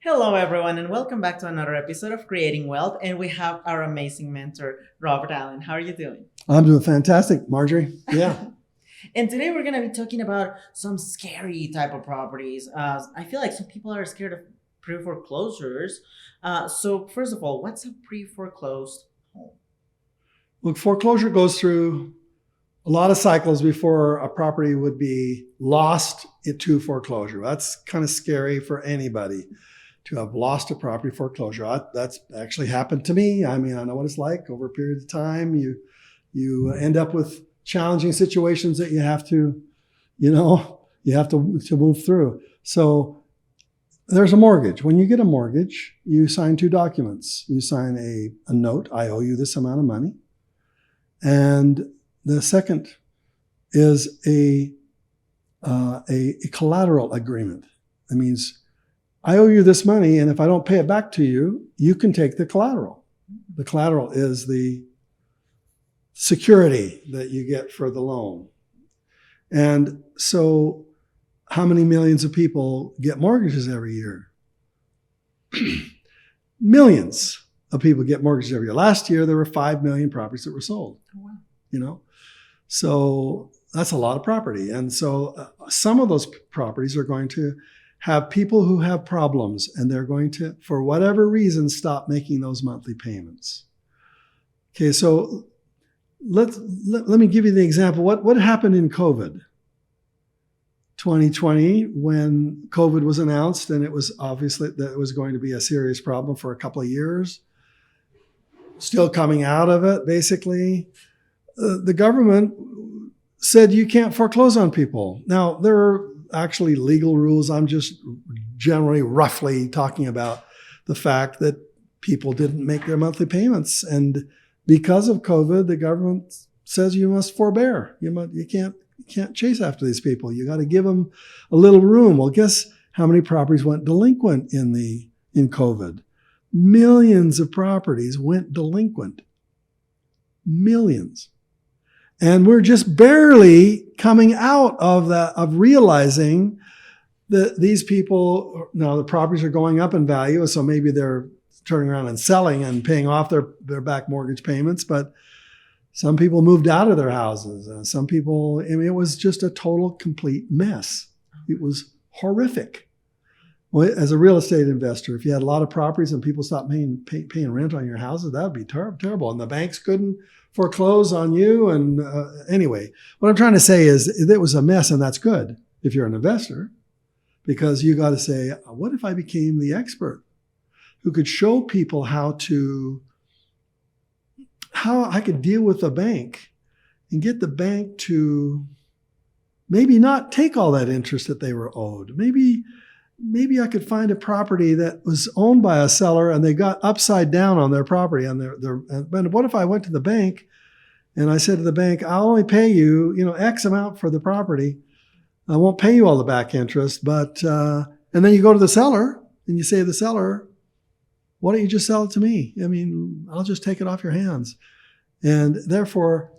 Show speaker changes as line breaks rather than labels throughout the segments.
Hello, everyone, and welcome back to another episode of Creating Wealth. And we have our amazing mentor, Robert Allen. How are you doing?
I'm doing fantastic, Marjorie. Yeah.
And today we're going to be talking about some scary type of properties. I feel like some people are scared of pre-foreclosures. So first of all, what's a pre-foreclosed home?
Look, foreclosure goes through a lot of cycles before a property would be lost to foreclosure. That's kind of scary for anybody to have lost a property foreclosure. That's actually happened to me. I mean, I know what it's like over a period of time. You end up with challenging situations that you have to move through. So there's a mortgage. When you get a mortgage, you sign two documents. You sign a note, I owe you this amount of money. And the second is a collateral agreement. That means I owe you this money, and if I don't pay it back to you, you can take the collateral. The collateral is the security that you get for the loan. And so how many millions of people get mortgages every year? Millions of people get mortgages every year. Last year, there were 5 million properties that were sold.
Oh, wow.
So that's a lot of property. And so some of those properties are going to have people who have problems, and they're going to, for whatever reason, stop making those monthly payments. Okay, so let me give you the example. What happened in COVID? 2020, when COVID was announced, and it was obviously that it was going to be a serious problem for a couple of years. Still coming out of it, basically, the government said you can't foreclose on people. Now, there are actually legal rules. I'm just generally roughly talking about the fact that people didn't make their monthly payments. And because of COVID, the government says you must forbear. You can't chase after these people. You got to give them a little room. Well, guess how many properties went delinquent in COVID? Millions of properties went delinquent. Millions. And we're just barely coming out of that, of realizing that these people, now the properties are going up in value, so maybe they're turning around and selling and paying off their back mortgage payments, but some people moved out of their houses. Some people, it was just a total, complete mess. It was horrific. Well, as a real estate investor, if you had a lot of properties and people stopped paying rent on your houses, that would be terrible. And the banks couldn't foreclose on you. And anyway, what I'm trying to say is it was a mess, and that's good if you're an investor, because you got to say, what if I became the expert who could show people how I could deal with the bank and get the bank to maybe not take all that interest that they were owed. Maybe I could find a property that was owned by a seller and they got upside down on their property. But what if I went to the bank and I said to the bank, I'll only pay you, X amount for the property. I won't pay you all the back interest, but, and then you go to the seller and you say to the seller, why don't you just sell it to me? I'll just take it off your hands. And therefore,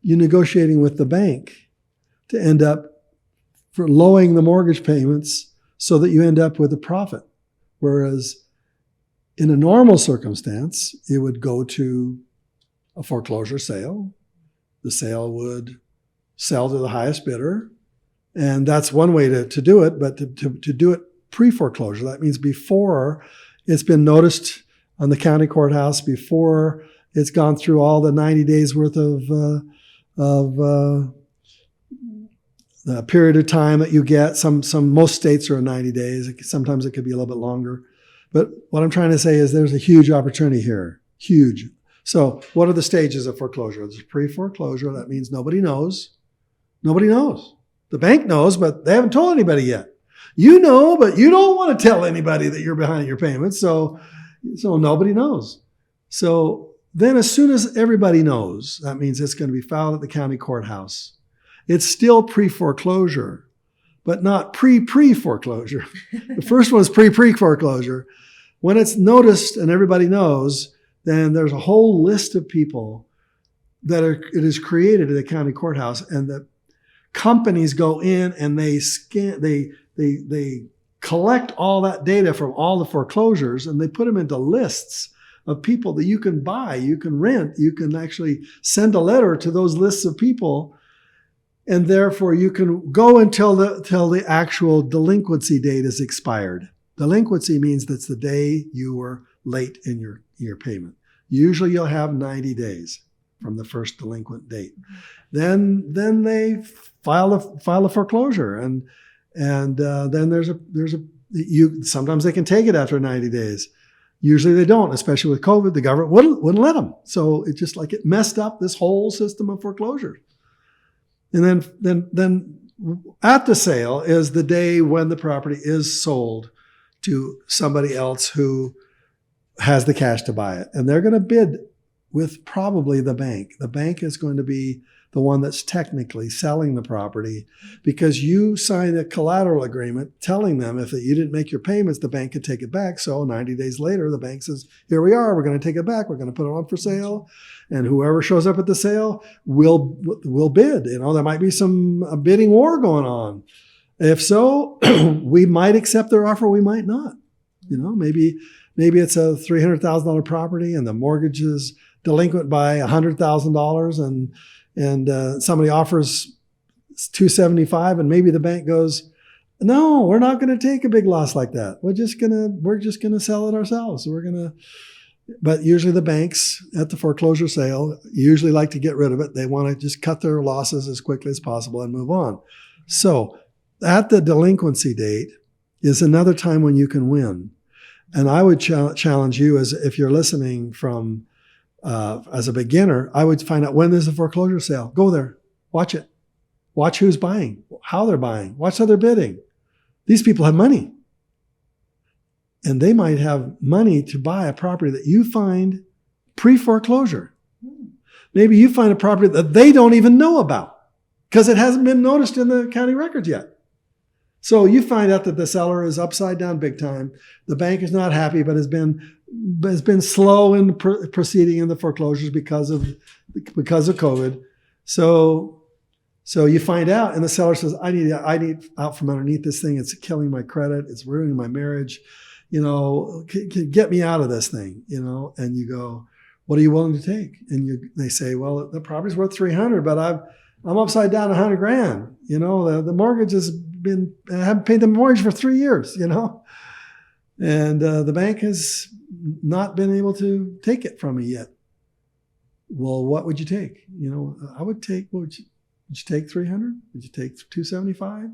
you're negotiating with the bank to end up for lowering the mortgage payments so that you end up with a profit. Whereas in a normal circumstance, it would go to a foreclosure sale. The sale would sell to the highest bidder. And that's one way to do it, but to do it pre-foreclosure, that means before it's been noticed on the county courthouse, before it's gone through all the 90 days worth of the period of time that you get. Most states are 90 days. Sometimes it could be a little bit longer. But what I'm trying to say is there's a huge opportunity here. Huge. So what are the stages of foreclosure? There's pre-foreclosure. That means nobody knows. Nobody knows. The bank knows, but they haven't told anybody yet. You know, but you don't want to tell anybody that you're behind your payments. So nobody knows. So then as soon as everybody knows, that means it's going to be filed at the county courthouse. It's still pre-foreclosure, but not pre-foreclosure. The first one is pre-foreclosure. When it's noticed and everybody knows, then there's a whole list of people that it is created at the county courthouse, and the companies go in and they collect all that data from all the foreclosures, and they put them into lists of people that you can buy, you can rent, you can actually send a letter to those lists of people. And therefore, you can go until the actual delinquency date is expired. Delinquency means that's the day you were late in your payment. Usually, you'll have 90 days from the first delinquent date. Then they file a foreclosure, and then sometimes they can take it after 90 days. Usually they don't, especially with COVID. The government wouldn't let them. So it just like it messed up this whole system of foreclosure. And then at the sale is the day when the property is sold to somebody else who has the cash to buy it. And they're going to bid with probably the bank. The bank is going to be the one that's technically selling the property, because you signed a collateral agreement telling them if you didn't make your payments, the bank could take it back. So 90 days later, the bank says, here we are, we're going to take it back. We're going to put it on for sale. And whoever shows up at the sale will bid. There might be a bidding war going on. If so, we might accept their offer, we might not. Maybe it's a $300,000 property and the mortgage is delinquent by $100,000, and somebody offers $275, and maybe the bank goes, no, we're not going to take a big loss like that. We're just gonna sell it ourselves. But usually the banks at the foreclosure sale usually like to get rid of it. They want to just cut their losses as quickly as possible and move on. So at the delinquency date is another time when you can win. And I would challenge you, as if you're listening from as a beginner, I would find out when there's a foreclosure sale. Go there, watch it. Watch who's buying, how they're buying, watch how they're bidding. These people have money. And they might have money to buy a property that you find pre-foreclosure. Maybe you find a property that they don't even know about because it hasn't been noticed in the county records yet. So you find out that the seller is upside down big time. The bank is not happy, but has been slow in proceeding in the foreclosures because of COVID. So you find out, and the seller says, I need out from underneath this thing. It's killing my credit. It's ruining my marriage. Get me out of this thing, and you go, what are you willing to take? And they say, well, the property's worth $300, but I'm upside down $100,000. The mortgage I haven't paid the mortgage for 3 years, and the bank has not been able to take it from me yet. Well, what would you take? I would take, would you take 300? Would you take 275?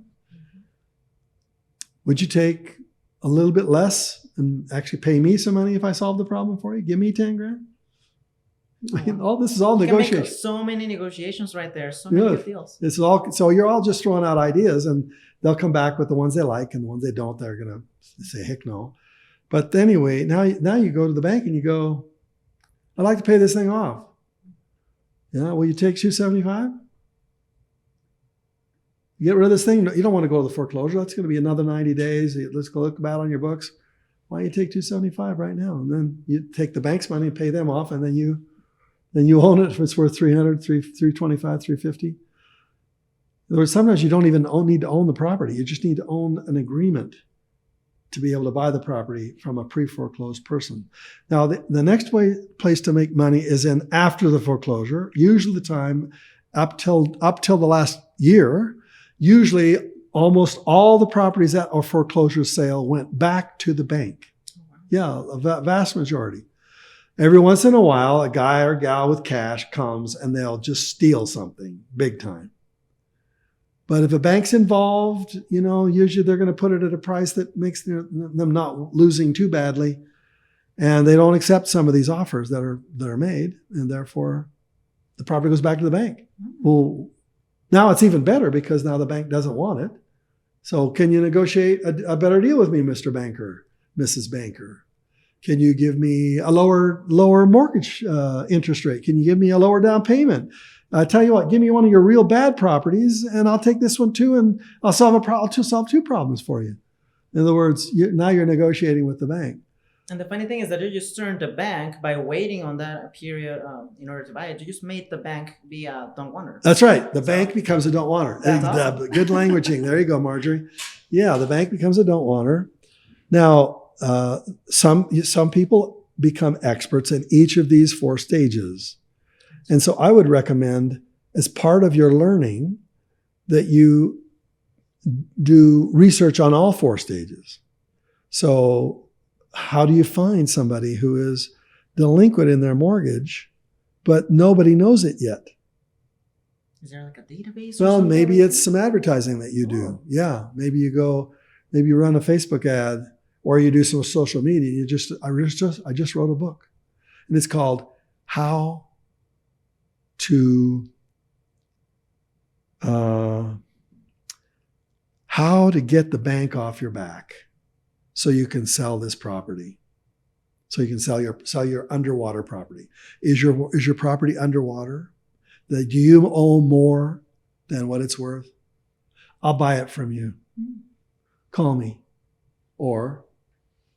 Would you take a little bit less and actually pay me some money if I solve the problem for you? Give me $10,000. This is all negotiation.
Make so many negotiations right there. So many good deals.
This is all. So you're all just throwing out ideas, and they'll come back with the ones they like, and the ones they don't, they're gonna say heck no. But anyway, now you go to the bank and you go, I'd like to pay this thing off. Will you take $275? You get rid of this thing. You don't want to go to the foreclosure. That's going to be another 90 days. Let's go look about on your books. Why don't you take $275 right now? And then you take the bank's money and pay them off, and then you own it if it's worth $300, $325, $350. In other words, sometimes you don't even need to own the property. You just need to own an agreement to be able to buy the property from a pre-foreclosed person. Now, the next place to make money is in after the foreclosure. Usually the time up till the last year. Usually, almost all the properties at a foreclosure sale went back to the bank. Yeah, a vast majority. Every once in a while, a guy or gal with cash comes and they'll just steal something big time. But if a bank's involved, usually they're going to put it at a price that makes them not losing too badly. And they don't accept some of these offers that are made. And therefore, the property goes back to the bank. Well, now it's even better because now the bank doesn't want it. So can you negotiate a better deal with me, Mr. Banker, Mrs. Banker? Can you give me a lower mortgage interest rate? Can you give me a lower down payment? I tell you what, give me one of your real bad properties, and I'll take this one too, and I'll solve two problems for you. In other words, now you're negotiating with the bank.
And the funny thing is that you just turned the bank by waiting on that period in order to buy it. You just made the bank be a don't wanter.
That's right. The bank becomes a don't wanter.
That's awesome.
Good languaging. There you go, Marjorie. Yeah, the bank becomes a don't wanter. Now, some people become experts in each of these 4 stages. And so I would recommend, as part of your learning, that you do research on all 4 stages. So how do you find somebody who is delinquent in their mortgage, but nobody knows it yet?
Is there like a database?
Well, maybe it's some advertising that you do. Yeah, maybe you run a Facebook ad, or you do some social media. I just wrote a book, and it's called How to Get the Bank Off Your Back, so you can sell this property. So you can sell your underwater property. Is your property underwater? Do you owe more than what it's worth? I'll buy it from you. Call me. Or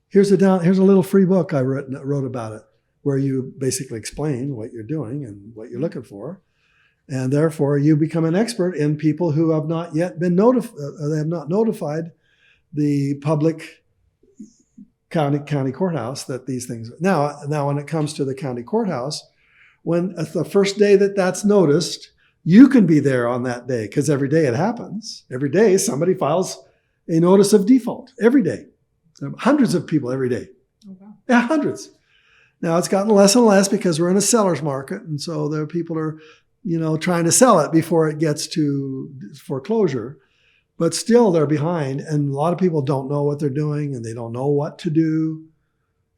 here's a little free book I wrote about it, where you basically explain what you're doing and what you're looking for. And therefore, you become an expert in people who have not yet been notified. They have not notified the public county courthouse that these things. Now, when it comes to the county courthouse, when the first day that's noticed, you can be there on that day, because every day it happens. Every day somebody files a notice of default. Every day, hundreds of people every day.
Oh, wow.
Yeah, hundreds. Now it's gotten less and less because we're in a seller's market, and so there are people are, trying to sell it before it gets to foreclosure. But still, they're behind, and a lot of people don't know what they're doing, and they don't know what to do,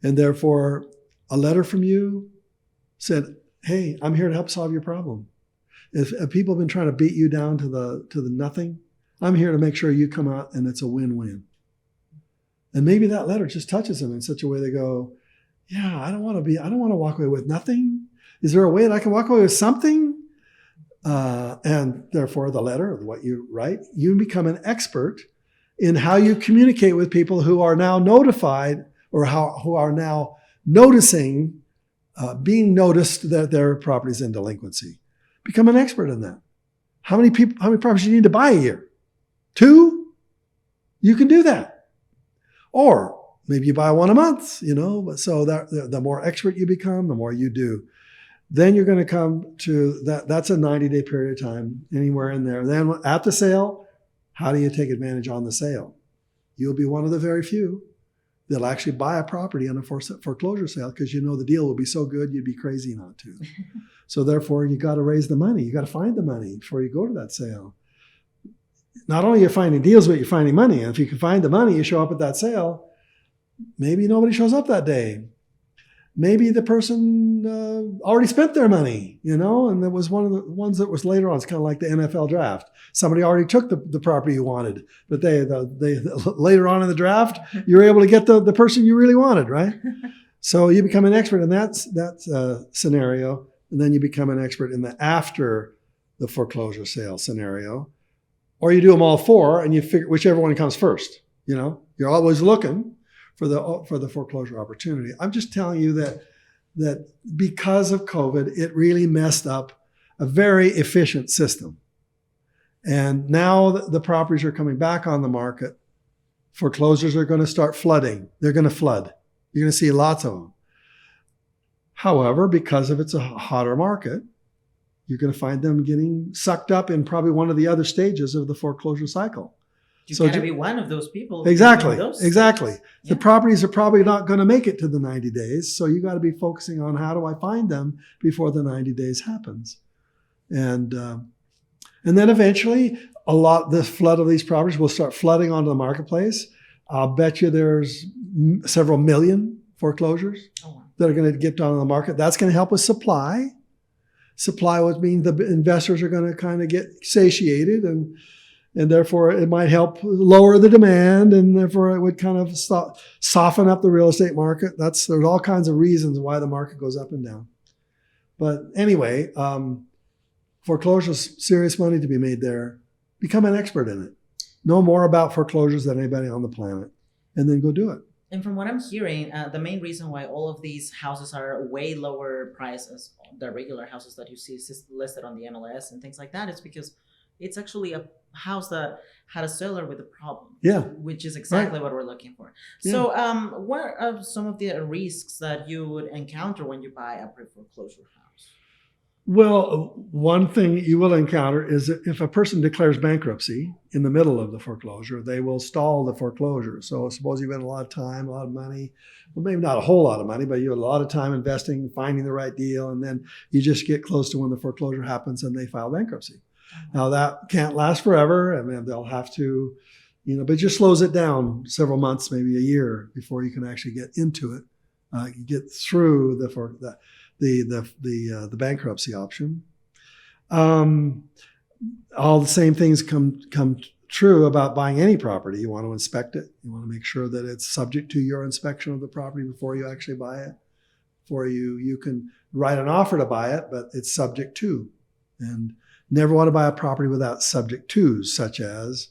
and therefore, a letter from you said, "Hey, I'm here to help solve your problem. If people have been trying to beat you down to the nothing, I'm here to make sure you come out and it's a win-win." And maybe that letter just touches them in such a way they go, "Yeah, I don't want to walk away with nothing. Is there a way that I can walk away with something?" And therefore, the letter, what you write, you become an expert in how you communicate with people who are now notified, or who are now noticing, being noticed that their property is in delinquency. Become an expert in that. How many properties do you need to buy a year? 2? You can do that. Or maybe you buy 1 a month, so that the more expert you become, the more you do. Then you're going to come to that. That's a 90-day period of time, anywhere in there. Then at the sale, how do you take advantage on the sale? You'll be one of the very few that'll actually buy a property on a foreclosure sale, because the deal will be so good you'd be crazy not to. So therefore, you got to raise the money. You got to find the money before you go to that sale. Not only are you finding deals, but you're finding money. And if you can find the money, you show up at that sale. Maybe nobody shows up that day. Maybe the person already spent their money, and it was one of the ones that was later on. It's kind of like the NFL draft. Somebody already took the property you wanted, but they later on in the draft, you were able to get the person you really wanted, right? So you become an expert in that scenario, and then you become an expert in the after the foreclosure sale scenario, or you do them all 4, and you figure whichever one comes first. You're always looking for the foreclosure opportunity. I'm just telling you that because of COVID, it really messed up a very efficient system. And now the properties are coming back on the market. Foreclosures are going to start flooding. They're going to flood. You're going to see lots of them. However, because of it's a hotter market, you're going to find them getting sucked up in probably one of the other stages of the foreclosure cycle.
You got to be one of those people.
Exactly.
Yeah.
The properties are probably not going to make it to the 90 days. So you got to be focusing on, how do I find them before the 90 days happens? And then eventually this flood of these properties will start flooding onto the marketplace. I'll bet you there's several million foreclosures that are going to get down on the market. That's going to help with supply. Supply would mean the investors are going to kind of get satiated, and therefore it might help lower the demand, and therefore it would kind of soften up the real estate market. There's all kinds of reasons why the market goes up and down. But anyway, foreclosures, serious money to be made there. Become an expert in it. Know more about foreclosures than anybody on the planet, and then go do it.
And from what I'm hearing, the main reason why all of these houses are way lower price as the regular houses that you see listed on the MLS and things like that is because it's actually a house that had a seller with a problem.
Yeah.
Which is exactly
Right.
what we're looking for.
Yeah.
So, what are some of the risks that you would encounter when you buy a pre-foreclosure house?
Well, one thing you will encounter is that if a person declares bankruptcy in the middle of the foreclosure, they will stall the foreclosure. So suppose you spent a lot of time, a lot of money, well, maybe not a whole lot of money, but you had a lot of time investing, finding the right deal, and then you just get close to when the foreclosure happens and they file bankruptcy. Now that can't last forever. I mean, they'll have to, but it just slows it down several months, maybe a year before you can actually get into it, get through the bankruptcy option. All the same things come true about buying any property. You want to inspect it. You want to make sure that it's subject to your inspection of the property before you actually buy it. Before you can write an offer to buy it, but it's subject to. And never want to buy a property without subject to's, such as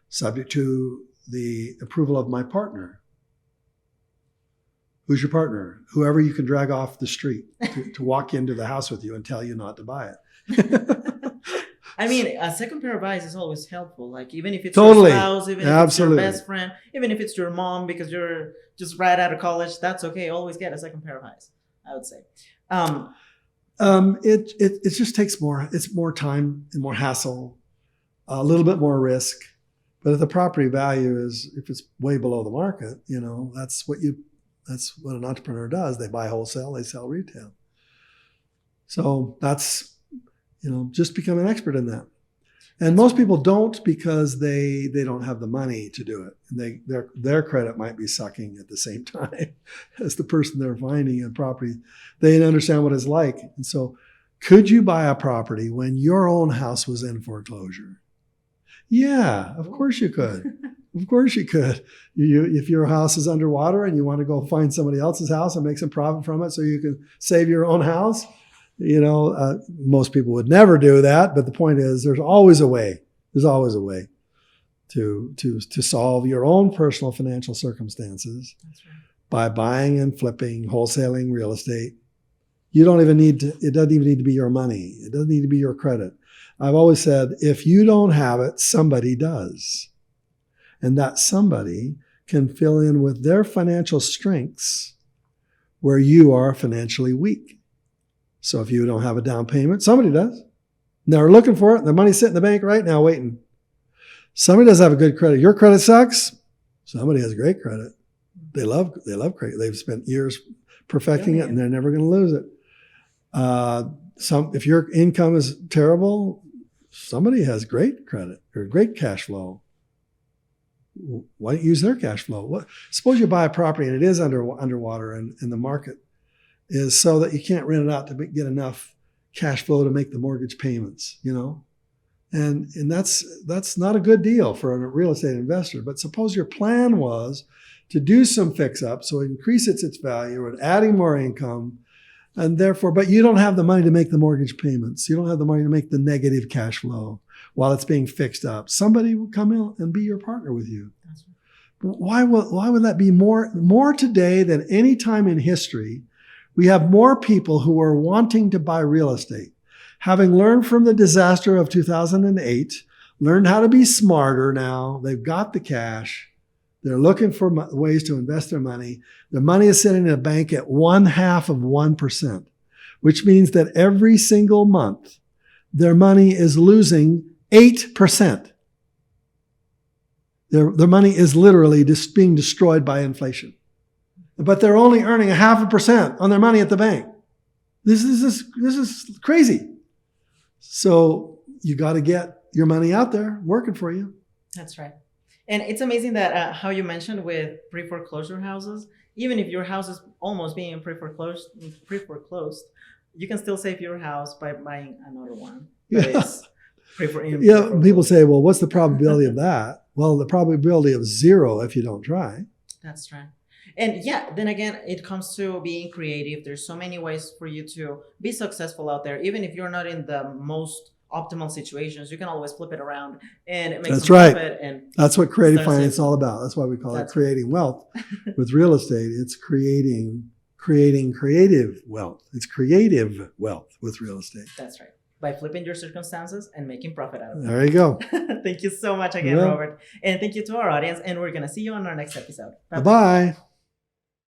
subject to the approval of my partner. Who's your partner? Whoever you can drag off the street to walk into the house with you and tell you not to buy it.
I mean, a second pair of eyes is always helpful. Like even if it's
Totally.
your spouse, even if it's your best friend, even if it's your mom because you're just right out of college, that's okay. Always get a second pair of eyes, I would say.
It just takes more. It's more time and more hassle, a little bit more risk. But if the property value if it's way below the market, that's what an entrepreneur does. They buy wholesale, they sell retail. So that's, just become an expert in that. And most people don't because they don't have the money to do it. And their credit might be sucking at the same time as the person they're finding a property. They understand what it's like. And so could you buy a property when your own house was in foreclosure? Yeah, of course you could. Of course you could. If your house is underwater and you want to go find somebody else's house and make some profit from it so you can save your own house, most people would never do that. But the point is there's always a way. There's always a way to solve your own personal financial circumstances. That's right. By buying and flipping, wholesaling real estate. It doesn't even need to be your money. It doesn't need to be your credit. I've always said, if you don't have it, somebody does. And that somebody can fill in with their financial strengths where you are financially weak. So if you don't have a down payment, somebody does. They're looking for it. The money's sitting in the bank right now waiting. Somebody does have a good credit. Your credit sucks. Somebody has great credit. They love credit. They've spent years perfecting it and they're never going to lose it. If your income is terrible, somebody has great credit or great cash flow. Why don't you use their cash flow? Suppose you buy a property and it is underwater and the market is so that you can't rent it out to get enough cash flow to make the mortgage payments, and that's not a good deal for a real estate investor. But suppose your plan was to do some fix up so it increases its value and adding more income, and therefore, but you don't have the money to make the mortgage payments. You don't have the money to make the negative cash flow while it's being fixed up. Somebody will come in and be your partner with you. That's right. Why would that be more today than any time in history? We have more people who are wanting to buy real estate, having learned from the disaster of 2008, learned how to be smarter now. They've got the cash. They're looking for ways to invest their money. Their money is sitting in a bank at 0.5%, which means that every single month, their money is losing 8%. Their money is literally just being destroyed by inflation. But they're only earning 0.5% on their money at the bank. This is crazy. So you got to get your money out there working for you.
That's right. And it's amazing that how you mentioned with pre-foreclosure houses, even if your house is almost being pre-foreclosed, you can still save your house by buying another one.
Yeah. People say, well, what's the probability of that? Well, the probability of 0 if you don't try.
That's right. And then again, it comes to being creative. There's so many ways for you to be successful out there, even if you're not in the most optimal situations, you can always flip it around and make
That's
some
right.
profit. And
That's what creative
start
finance is
saving.
all about. That's why we call it
That's
creating wealth. With real estate, it's creating creative wealth. It's creative wealth with real estate.
That's right. By flipping your circumstances and making profit out of it.
There you go.
Thank you so much again,
Yeah.
Robert. And thank you to our audience. And we're going to see you on our next episode. Bye-bye.
Bye-bye.